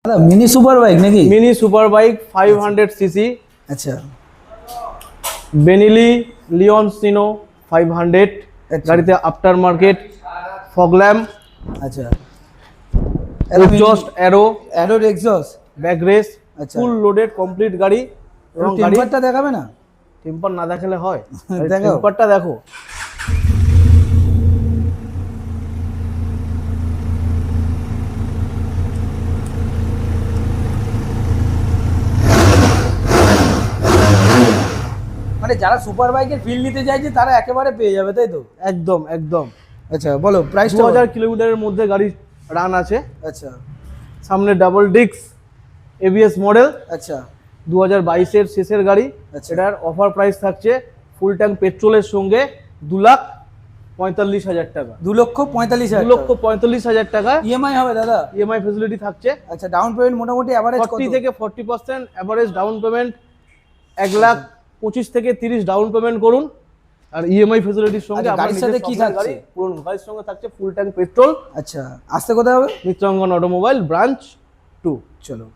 দাদা mini super bike নাকি? Mini super bike 500 CC. আচ্ছা বেনিলি লিওন সিনো 500। গাড়িতে আফটার মার্কেট ফগ ল্যাম্প, আচ্ছা exhaust arrow exhaust back race, আচ্ছা ফুল লোডেড কমপ্লিট গাড়ি। এবং টেম্পারটা দেখাবে না? টেম্পার না দেখালে হয়? দেখাও। টেম্পারটা দেখো। মানে যারা সুপার বাইকের ফিল নিতে চাইছে তারা একেবারে পেয়ে যাবে, তাই তো? একদম একদম। আচ্ছা বলো প্রাইস। 2000 কিলোমিটারের মধ্যে গাড়ি রান আছে। আচ্ছা সামনে ডাবল ডিস্ক এবিএস মডেল, আচ্ছা 2022-এর শেষের গাড়ি। আচ্ছা। এটার অফার প্রাইস থাকছে ফুল ট্যাঙ্ক পেট্রোলের সঙ্গে 2,45,000 টাকা। 2,45,000। 2,45,000 টাকা ইএমআই হবে দাদা? ইএমআই ফেসিলিটি থাকছে। আচ্ছা ডাউন পেমেন্ট মোটামুটি এভারেজ 40 থেকে 40% এভারেজ ডাউন পেমেন্ট। 1,25,000 থেকে 30 ডাউন পেমেন্ট করুন। আর ইএমআই ফেসিলিটির সঙ্গে আচ্ছা, গাড়ির সাথে কি থাকছে? পুরো গাড়ির সঙ্গে থাকছে ফুল ট্যাঙ্ক পেট্রোল। আচ্ছা আসতে কোথায় হবে? মিত্রাঙ্গন অটোমোবাইল ব্রাঞ্চ 2। চলো।